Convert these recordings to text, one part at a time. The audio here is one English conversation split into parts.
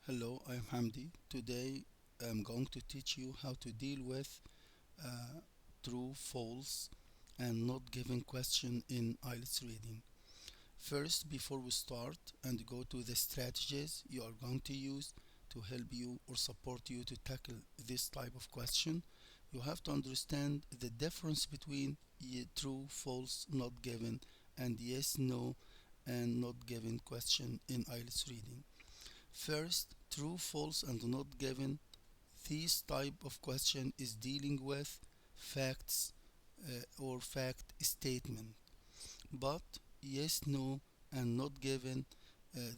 Hello, I'm Hamdi. Today I'm going to teach you how to deal with true, false, and not given question in Ielts reading. First, before we start and go to the strategies you are going to use to help you or support you to tackle this type of question, you have to understand the difference between true, false, not given, and yes, no, and not given question in Ielts reading. First, true, false, and not given. This type of question is dealing with facts or fact statement. But yes, no, and not given.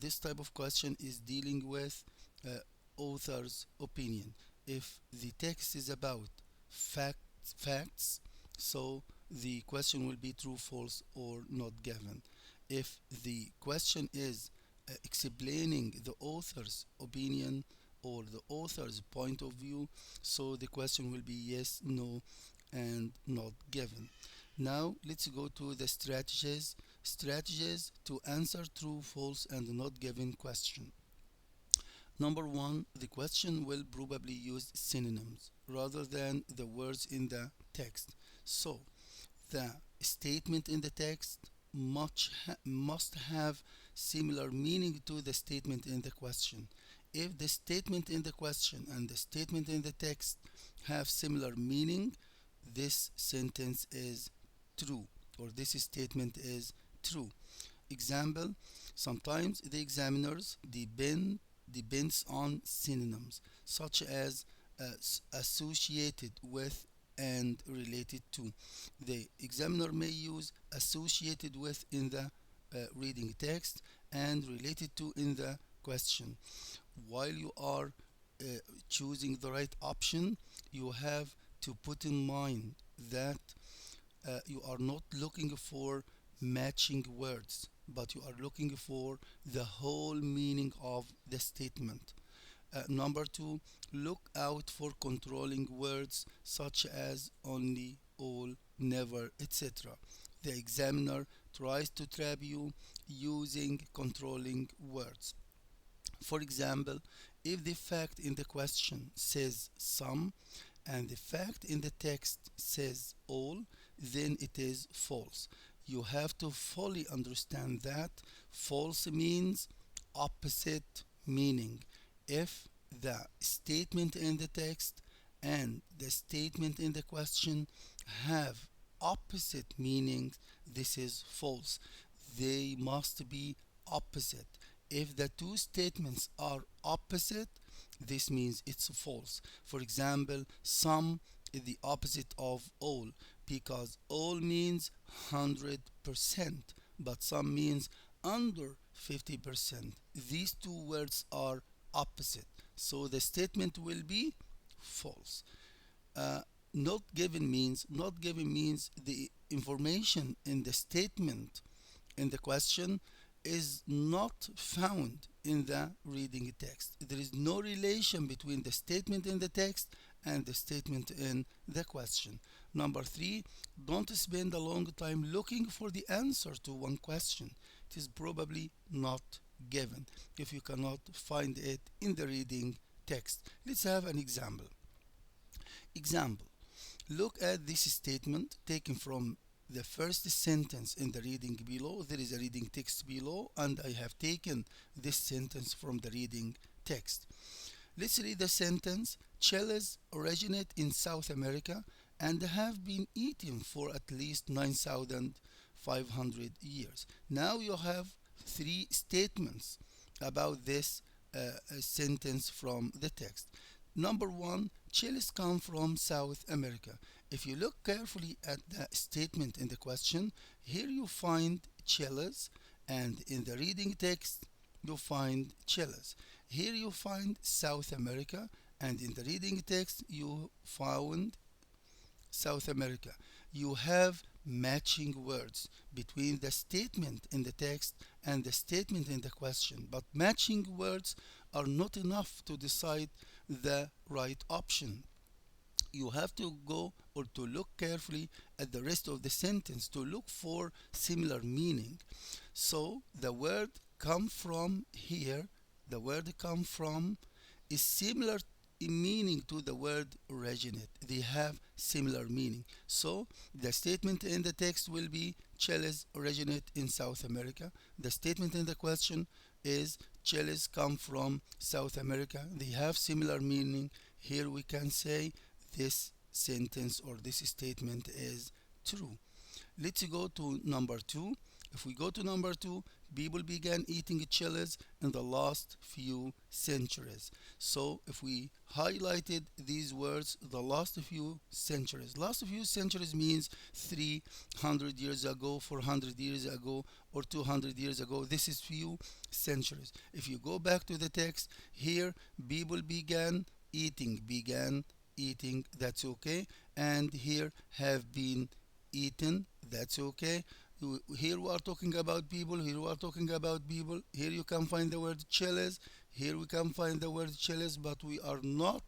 This type of question is dealing with uh, author's opinion. If the text is about facts, so the question will be true, false, or not given. If the question is explaining the author's opinion or the author's point of view, so the question will be yes, no, and not given. Now let's go to the strategies. Strategies to answer true, false, and not given question. Number one, the question will probably use synonyms rather than the words in the text. So the statement in the text must have similar meaning to the statement in the question. If the statement in the question and the statement in the text have similar meaning, this sentence is true or this statement is true. Example, sometimes the examiners depends on synonyms such as associated with and related to. The examiner may use associated with in the reading text and related to in the question. While you are choosing the right option, you have to put in mind that you are not looking for matching words, but you are looking for the whole meaning of the statement. Number two, look out for controlling words such as only, all, never, etc. The examiner tries to trap you using controlling words. For example, if the fact in the question says some and the fact in the text says all, then it is false. You have to fully understand that false means opposite meaning. If the statement in the text and the statement in the question have opposite meanings, this is false. They must be opposite. If the two statements are opposite, this means it's false. For example, some is the opposite of all because all means 100%, but some means under 50%. These two words are opposite, so the statement will be false. Uh, not given means the information in the statement in the question is not found in the reading text. There is no relation between the statement in the text and the statement in the question. Number three, don't spend a long time looking for the answer to one question. It is probably not given if you cannot find it in the reading text. Let's have an example. Example, look at this statement taken from the first sentence in the reading below. There is a reading text below, and I have taken this sentence from the reading text. Let's read the sentence. Chilies originate in South America and have been eaten for at least 9,500 years. Now you have three statements about this sentence from the text. Number one, chilies come from South America. If you look carefully at the statement in the question, here you find chilies, and in the reading text, you find chilies. Here you find South America, and in the reading text, you found South America. You have matching words between the statement in the text and the statement in the question, but matching words are not enough to decide the right option. You have to go or to look carefully at the rest of the sentence to look for similar meaning. So the word come from here the word come from is similar in meaning to the word originate. They have similar meaning. So the statement in the text will be chilies originate in South America. The statement in the question is chilies come from South America. They have similar meaning. Here we can say this sentence or this statement is true. Let's go to number two. If we go to number two, people began eating chilies in the last few centuries. So if we highlighted these words, the last few centuries means 300 years ago, 400 years ago, or 200 years ago. This is few centuries. If you go back to the text, here people began eating, that's okay. And here have been eaten, that's okay. Here we are talking about people, here we are talking about people. Here you can find the word chilies, here we can find the word chilies, but we are not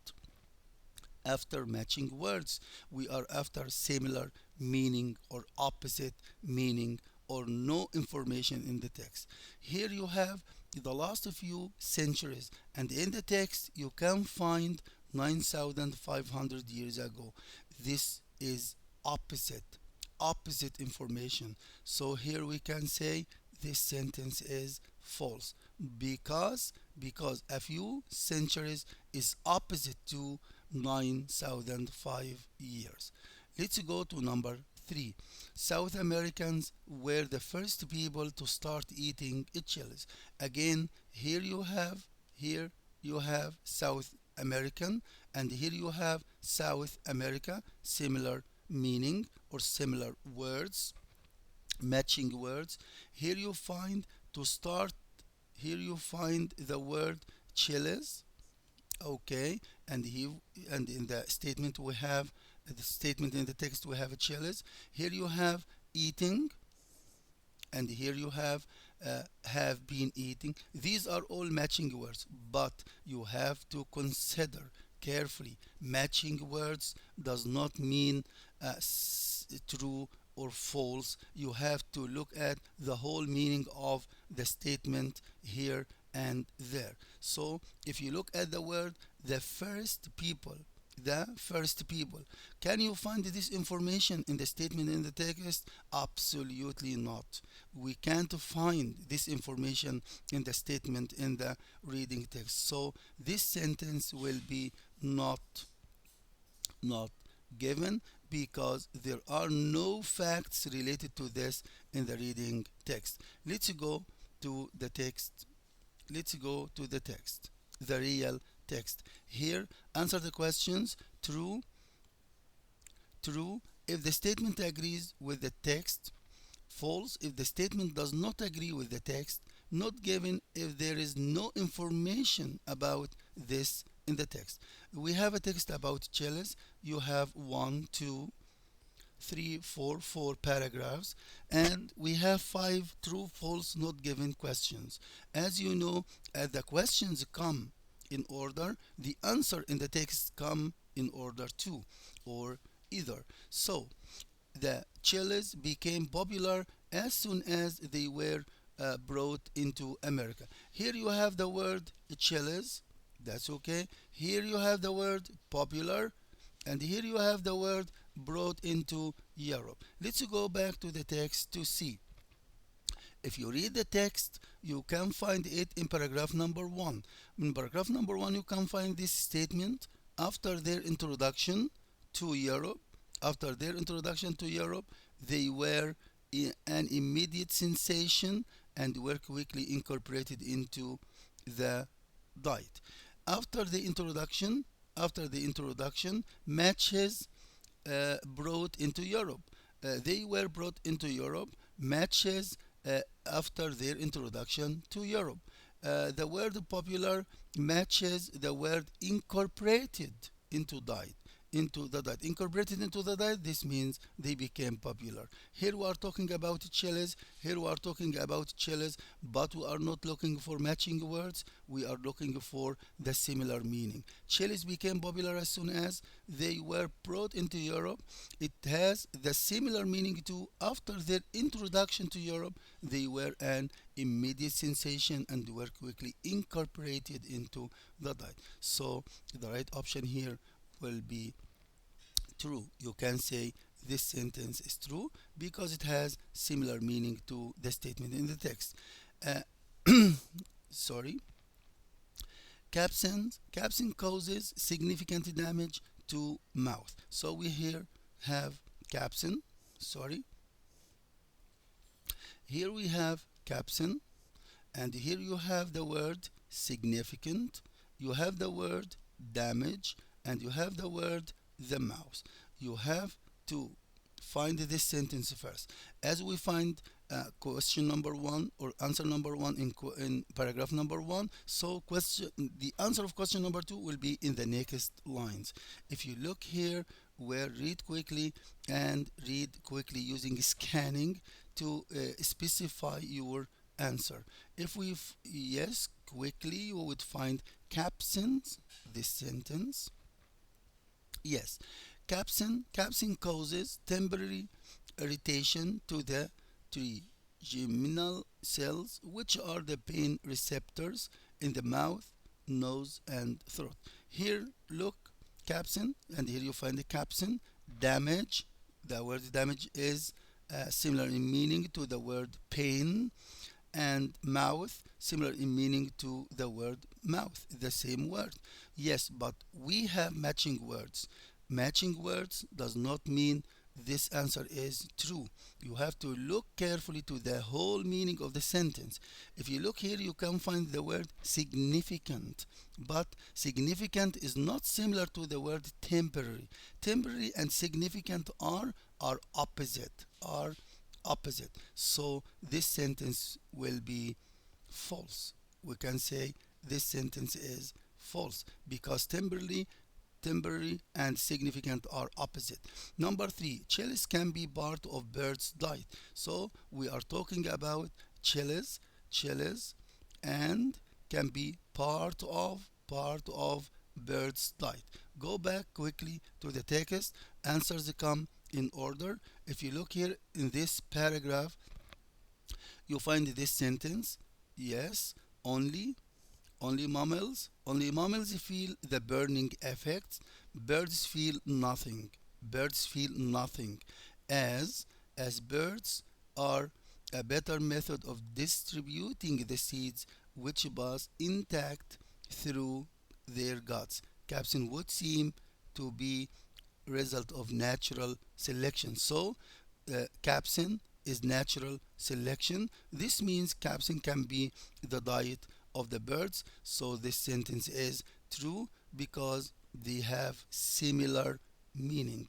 after matching words. We are after similar meaning or opposite meaning or no information in the text. Here you have the last few centuries, and in the text you can find 9,500 years ago. This is opposite information. So here we can say this sentence is false because a few centuries is opposite to 9,005 years. Let's go to number 3. South Americans were the first people to start eating chilies. Again, here you have South American, and here you have South America, similar meaning or similar words, matching words. Here you find to start, here you find the word chilies, okay, and here and in the statement we have the statement in the text we have chilies. Here you have eating, and here you have been eating. These are all matching words, but you have to consider carefully. Matching words does not mean true or false. You have to look at the whole meaning of the statement here and there. So if you look at the word the first people, can you find this information in the statement in the text? Absolutely not. We can't find this information in the statement in the reading text. So this sentence will be not given because there are no facts related to this in the reading text. Let's go to the text. Let's go to the text, the real text. Here, answer the questions true if the statement agrees with the text, false if the statement does not agree with the text, not given if there is no information about this in the text. We have a text about chilies. You have 1, 2, 3, 4, 4 paragraphs, and we have 5 true false not given questions. As you know, as the questions come in order, the answer in the text come in order too, or either. So the chilies became popular as soon as they were brought into America. Here you have the word chilies, that's okay. Here you have the word popular, and here you have the word brought into Europe. Let's go back to the text to see. If you read the text, you can find it in paragraph number 1. In paragraph number 1, you can find this statement after their introduction to Europe. After their introduction to Europe, they were an immediate sensation and were quickly incorporated into the diet. After the introduction, matches brought into Europe. They were brought into Europe. Matches after their introduction to Europe. The word popular matches the word incorporated into diet. into the diet. Incorporated into the diet, this means they became popular. Here we are talking about chilies. Here we are talking about chilies, but we are not looking for matching words. We are looking for the similar meaning. Chilies became popular as soon as they were brought into Europe. It has the similar meaning too. After their introduction to Europe, they were an immediate sensation and were quickly incorporated into the diet. So the right option here will be true. You can say this sentence is true because it has similar meaning to the statement in the text. Uh, sorry. Capsaicin causes significant damage to mouth. So we here have capsaicin. Sorry. Here we have capsaicin, and here you have the word significant, you have the word damage, and you have the word the mouse. You have to find this sentence first. As we find question number one or answer number one in paragraph number one, so the answer of question number two will be in the next lines. If you look here, where read quickly and read quickly using scanning to specify your answer. If we yes, quickly you would find captions this sentence. Yes, capsin causes temporary irritation to the trigeminal cells, which are the pain receptors in the mouth, nose, and throat. Here, look, capsin, and here you find the capsin. Damage. The word damage is similar in meaning to the word pain, and mouth similar in meaning to the word mouth, the same word. Yes, but we have matching words. Matching words does not mean this answer is true. You have to look carefully to the whole meaning of the sentence. If you look here, you can find the word significant, but significant is not similar to the word temporary. Temporary and significant are opposite, are opposite. So this sentence will be false. We can say this sentence is false because temporary and significant are opposite. Number three, chilies can be part of bird's diet. So we are talking about chilies, and can be part of bird's diet. Go back quickly to the text. Answers come in order. If you look here in this paragraph, you find this sentence. Yes, only mammals feel the burning effects. Birds feel nothing. Birds feel nothing. As birds are a better method of distributing the seeds which pass intact through their guts. Capsin would seem to be result of natural selection. So capsin is natural selection. This means capsin can be the diet of the birds. So this sentence is true because they have similar meaning.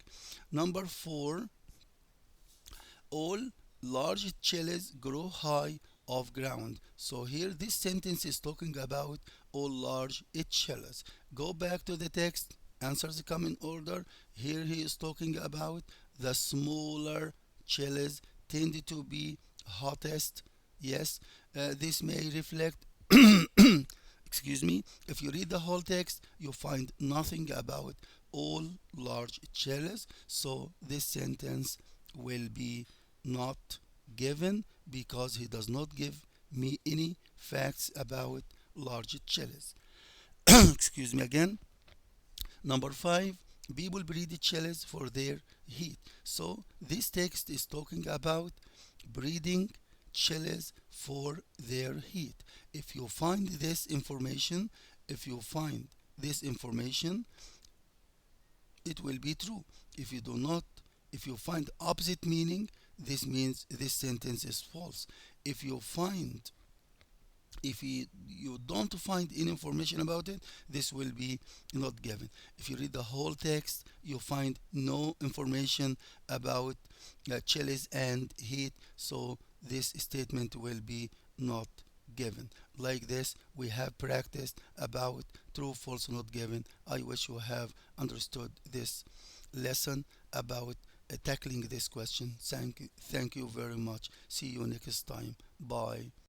Number four, all large chilies grow high off ground. So here this sentence is talking about all large chilies. Go back to the text. Answers come in order. Here he is talking about the smaller chilies tend to be hottest. Yes, this may reflect excuse me. If you read the whole text, you find nothing about all large chilies. So this sentence will be not given because he does not give me any facts about large chilies. Excuse me again. Number five, people breed chilies for their heat. So this text is talking about breeding chilies for their heat. If you find this information, if you find this information, it will be true. If you do not, if you find opposite meaning, this means this sentence is false. If you find if you don't find any information about it, this will be not given. If you read the whole text, you find no information about chilies and heat, so this statement will be not given. Like this, we have practiced about true, false, not given. I wish you have understood this lesson about tackling this question. Thank you very much. See you next time. Bye.